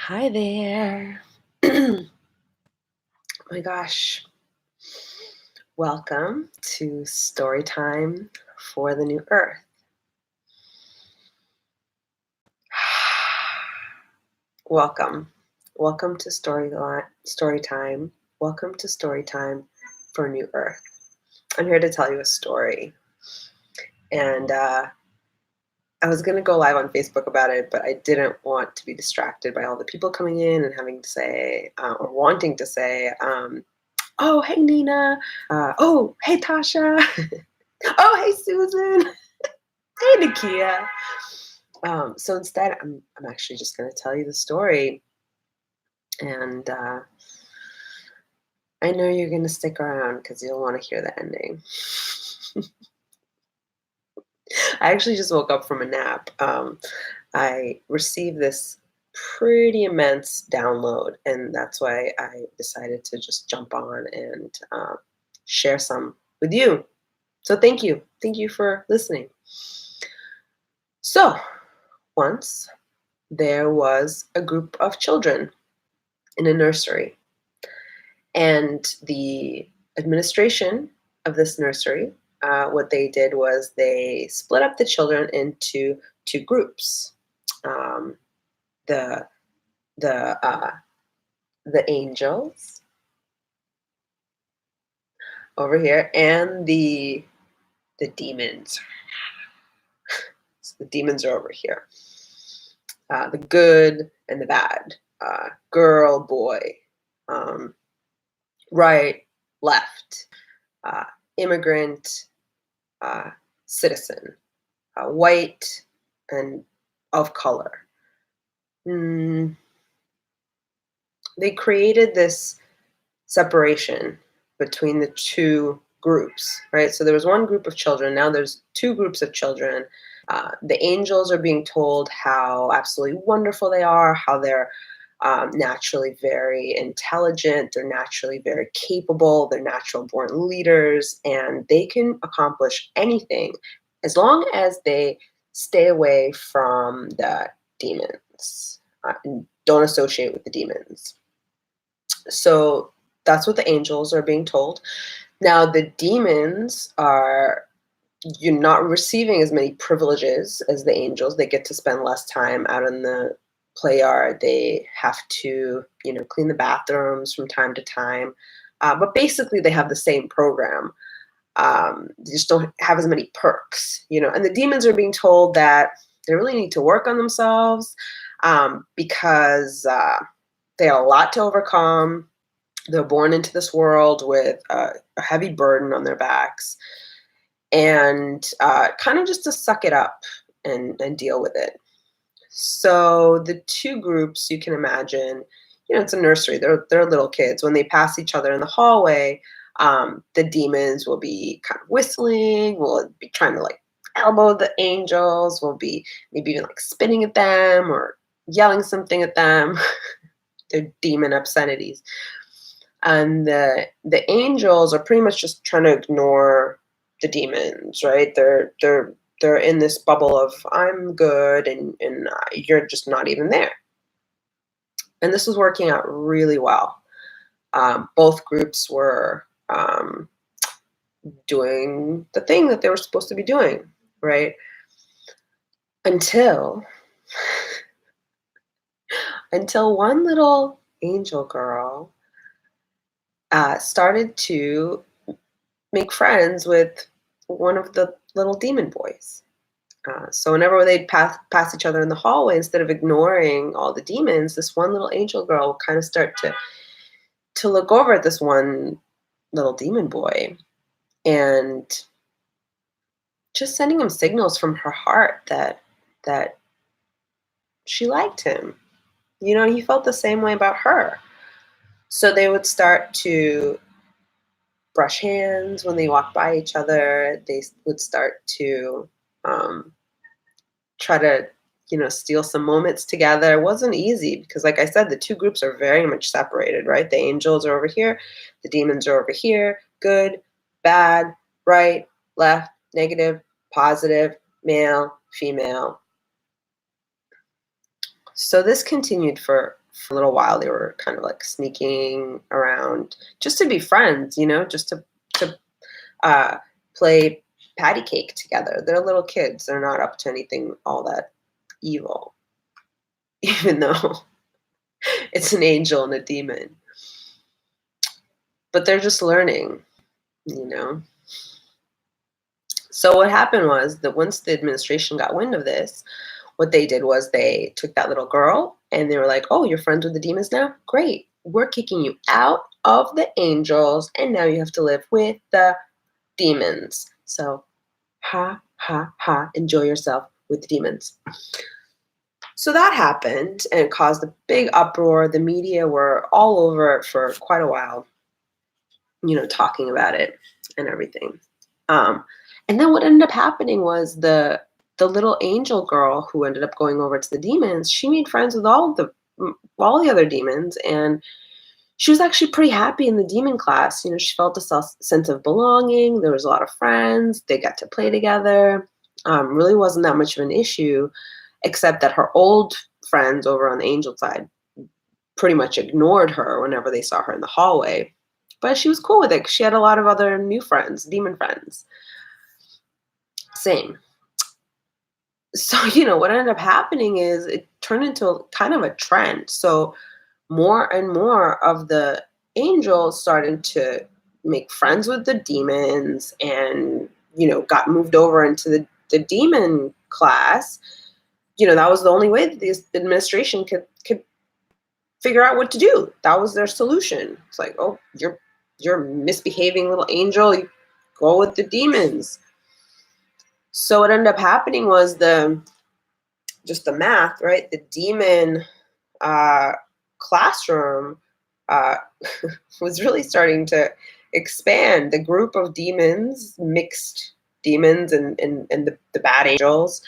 Hi there. Oh my gosh. Welcome to Storytime for the New Earth. Welcome. Welcome to Storytime. Welcome to Storytime for New Earth. I'm here to tell you a story. And I was going to go live on Facebook about it, but I didn't want to be distracted by all the people coming in and having to say, or wanting to say, oh, hey, Nina. Oh, hey, Tasha. Oh, hey, Susan. Hey, Nakia. So instead, I'm actually just going to tell you the story. And I know you're going to stick around because you'll want to hear the ending. I actually just woke up from a nap. I received this pretty immense download, and that's why I decided to just jump on and share some with you. So thank you. Thank you for listening. So once there was a group of children in a nursery, and the administration of this nursery, what they did was they split up the children into two groups. Um, the the uh, the angels over here, and the demons. So the demons are over here. The good and the bad. Girl, boy. Um, right, left. Immigrant, citizen. White and of color. They created this separation between the two groups, right? So there was one group of children. Now there's two groups of children. The angels are being told how absolutely wonderful they are, how they're naturally very intelligent, they're naturally very capable, they're natural born leaders, and they can accomplish anything as long as they stay away from the demons and don't associate with the demons. So that's what the angels are being told. Now, the demons are you're not receiving as many privileges as the angels. They get to spend less time out in the play yard. They have to, clean the bathrooms from time to time. But basically, they have the same program. They just don't have as many perks, And the demons are being told that they really need to work on themselves because they have a lot to overcome. They're born into this world with a heavy burden on their backs, and kind of just to suck it up and deal with it. So the two groups, you can imagine, it's a nursery. They're little kids. When they pass each other in the hallway, the demons will be kind of whistling, will be trying to like elbow the angels, will be maybe even like spitting at them or yelling something at them. They're demon obscenities. And the angels are pretty much just trying to ignore the demons, right? They're in this bubble of I'm good and you're just not even there. And this was working out really well. Both groups were doing the thing that they were supposed to be doing, right? Until one little angel girl started to make friends with one of the little demon boys. So whenever they'd pass each other in the hallway, instead of ignoring all the demons, this one little angel girl would kind of start to look over at this one little demon boy and just sending him signals from her heart that she liked him. He felt the same way about her. So they would start to brush hands when they walked by each other. They would start to try to, steal some moments together. It wasn't easy because, like I said, the two groups are very much separated, right? The angels are over here, the demons are over here. Good, bad, right, left, negative, positive, male, female. So this continued for for a little while they were kind of like sneaking around just to be friends, just to uh, play patty cake together. They're little kids. They're not up to anything all that evil, even though it's an angel and a demon. But they're just learning, you know. So what happened was that once the administration got wind of this, what they did was they took that little girl and they were like, "Oh, you're friends with the demons now? Great. We're kicking you out of the angels and now you have to live with the demons. So ha, ha, ha, enjoy yourself with the demons." So that happened and it caused a big uproar. The media were all over it for quite a while, talking about it and everything. Um, and then what ended up happening was the little angel girl who ended up going over to the demons, she made friends with all the other demons, and she was actually pretty happy in the demon class. She felt a sense of belonging. There was a lot of friends. They got to play together. Really wasn't that much of an issue, except that her old friends over on the angel side pretty much ignored her whenever they saw her in the hallway. But she was cool with it 'cause she had a lot of other new friends, demon friends. Same. So, what ended up happening is it turned into kind of a trend. So more and more of the angels started to make friends with the demons and, got moved over into the demon class. That was the only way that the administration could figure out what to do. That was their solution. It's like, oh, you're misbehaving little angel, you go with the demons. So what ended up happening was just the math, right? The demon uh, classroom uh, was really starting to expand. The group of demons, mixed demons and the bad angels,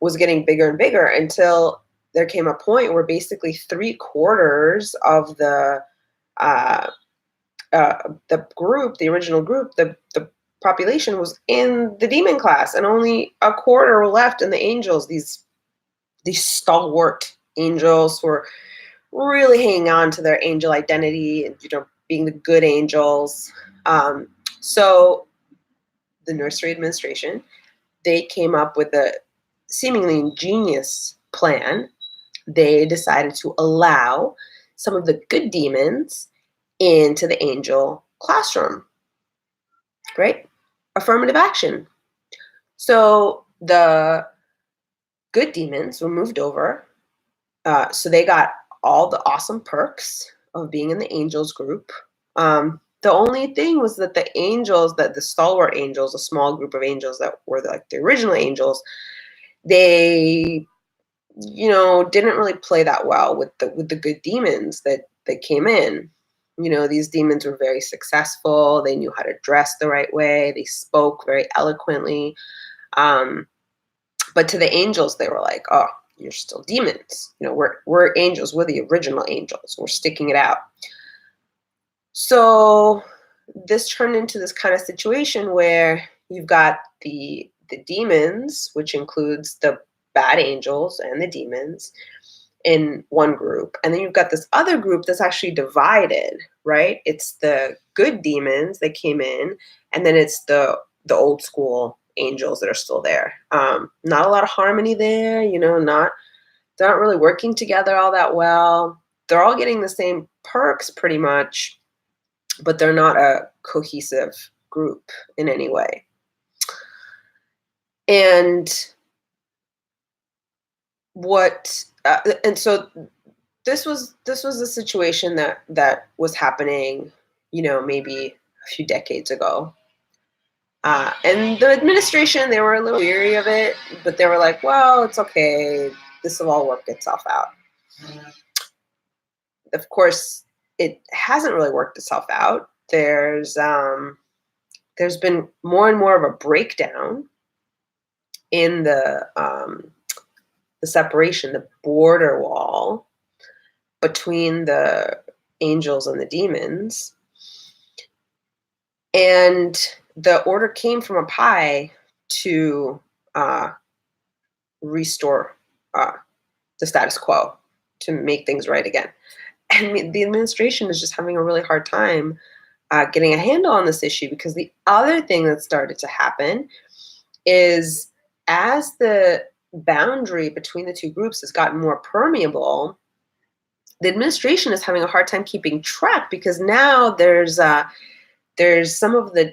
was getting bigger and bigger until there came a point where basically 3/4 of uh, the group, the original group, the population was in the demon class, and only a quarter were left in the angels. These stalwart angels were really hanging on to their angel identity and being the good angels. So the nursery administration, they came up with a seemingly ingenious plan. They decided to allow some of the good demons into the angel classroom, right? Affirmative action. So the good demons were moved over. So they got all the awesome perks of being in the angels group. The only thing was that the stalwart angels, a small group of angels that were like the original angels, they, didn't really play that well with the good demons that came in. These demons were very successful. They knew how to dress the right way. They spoke very eloquently. But to the angels, they were like, "Oh, you're still demons. We're angels. We're the original angels. We're sticking it out." So this turned into this kind of situation where you've got the demons, which includes the bad angels and the demons, in one group, and then you've got this other group that's actually divided, right? It's the good demons that came in, and then it's the old school angels that are still there. Not a lot of harmony there, they're not really working together all that well. They're all getting the same perks pretty much, but they're not a cohesive group in any way. And so this was a situation that was happening, maybe a few decades ago. And the administration, they were a little weary of it, but they were like, well, it's okay. This will all work itself out. Of course, it hasn't really worked itself out. There's been more and more of a breakdown in the separation, the border wall between the angels and the demons. And the order came from up high to restore the status quo. to make things right again. And the administration is just having a really hard time getting a handle on this issue, because the other thing that started to happen is, as the boundary between the two groups has gotten more permeable, the administration is having a hard time keeping track, because now there's some of the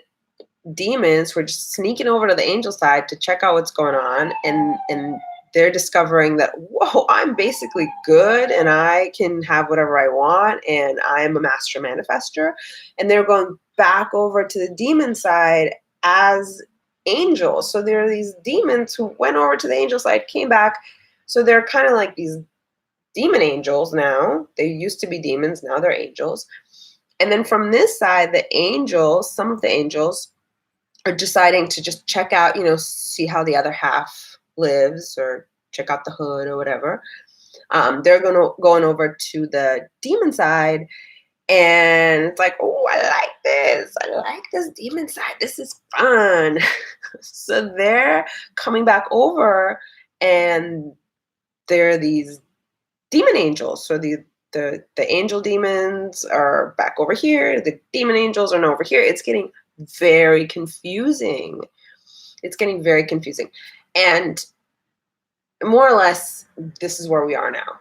demons who are just sneaking over to the angel side to check out what's going on, and they're discovering that, whoa, I'm basically good and I can have whatever I want and I'm a master manifester. And they're going back over to the demon side as angels. So there are these demons who went over to the angel side, came back. So they're kind of like these demon angels now. They used to be demons, now they're angels. And then from this side, the angels, some of the angels, are deciding to just check out, see how the other half lives, or check out the hood or whatever. They're going over to the demon side, and it's like, oh, I like this. I like this demon side. This is fun. So they're coming back over, and they're these demon angels. So the angel demons are back over here. The demon angels are over here. It's getting very confusing. It's getting very confusing. And more or less, this is where we are now,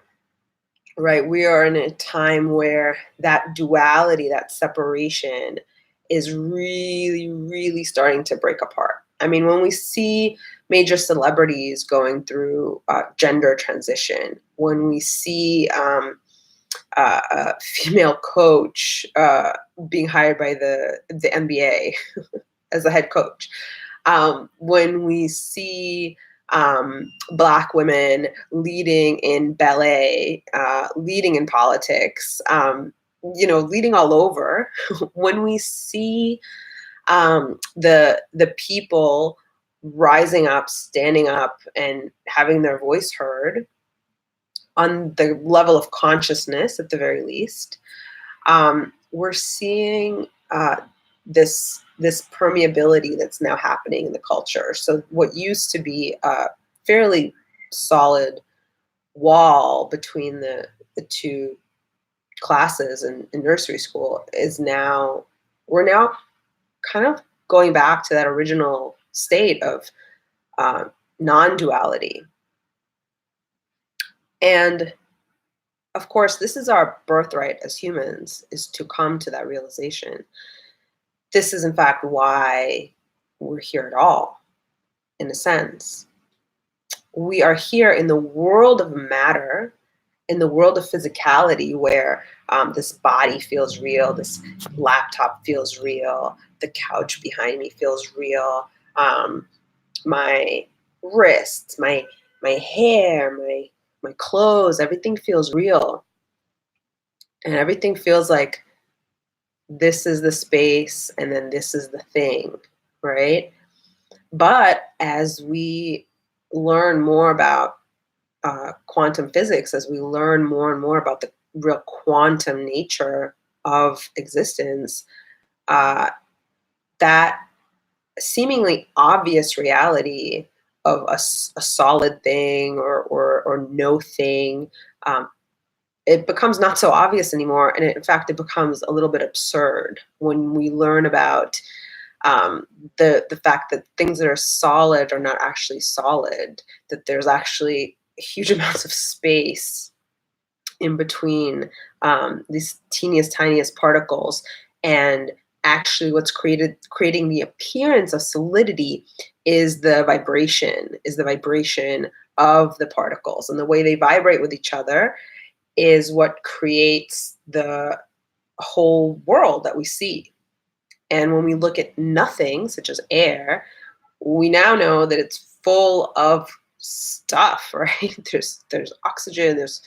right? We are in a time where that duality, that separation is really, really starting to break apart. I mean, when we see major celebrities going through gender transition, when we see a female coach being hired by the NBA as a head coach, when we see Black women leading in ballet, leading in politics, leading all over, when we see the people rising up, standing up, and having their voice heard on the level of consciousness, at the very least, we're seeing this permeability that's now happening in the culture. So what used to be a fairly solid wall between the two classes in nursery school is now, we're now kind of going back to that original state of non-duality. And of course, this is our birthright as humans, is to come to that realization. This is, in fact, why we're here at all, in a sense. We are here in the world of matter, in the world of physicality, where this body feels real, this laptop feels real, the couch behind me feels real, my wrists, my hair, my clothes, everything feels real. And everything feels like this is the space and then this is the thing, right? But as we learn more about quantum physics, as we learn more and more about the real quantum nature of existence, that seemingly obvious reality of a solid thing or no thing, it becomes not so obvious anymore. And in fact, it becomes a little bit absurd when we learn about the fact that things that are solid are not actually solid, that there's actually huge amounts of space in between these teeniest, tiniest particles. And actually what's creating the appearance of solidity is the vibration of the particles. And the way they vibrate with each other is what creates the whole world that we see. And when we look at nothing, such as air, we now know that it's full of stuff, right? There's oxygen, there's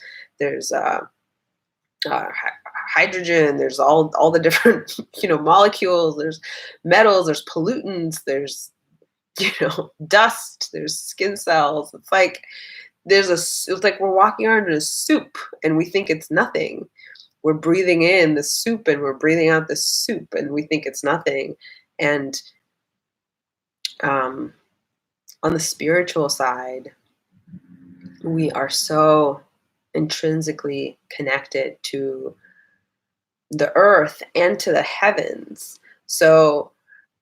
hydrogen, there's all the different molecules, there's metals, there's pollutants, there's dust, there's skin cells. It's like it's like we're walking around in a soup and we think it's nothing. We're breathing in the soup and we're breathing out the soup and we think it's nothing. And on the spiritual side, we are so intrinsically connected to the earth and to the heavens. So,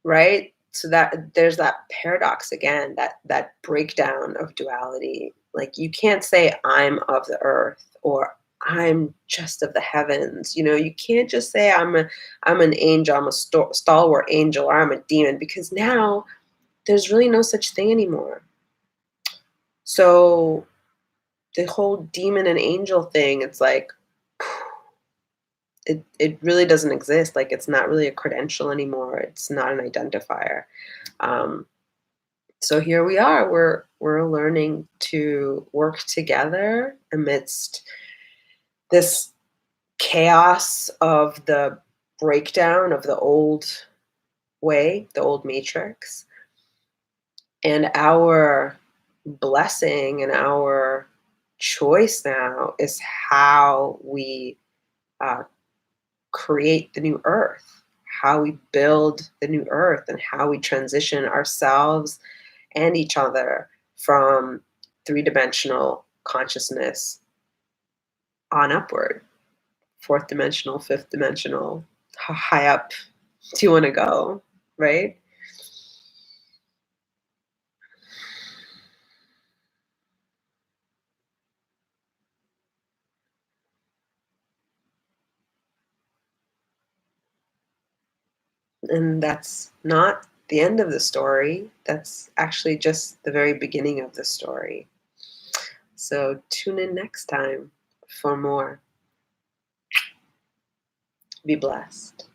right? So that there's that paradox again, that breakdown of duality. Like you can't say I'm of the earth or I'm just of the heavens. You can't just say I'm an angel, I'm a stalwart angel, or I'm a demon, because now there's really no such thing anymore. So the whole demon and angel thing, it's like it really doesn't exist. Like it's not really a credential anymore. It's not an identifier. Um, so here we are. We're learning to work together amidst this chaos of the breakdown of the old way, the old matrix, and our blessing and our choice now is how we uh, create the new earth, how we build the new earth, and how we transition ourselves and each other from three-dimensional consciousness on upward, fourth dimensional, fifth dimensional. How high up do you want to go, right? And that's not the end of the story. That's actually just the very beginning of the story. So tune in next time for more. Be blessed.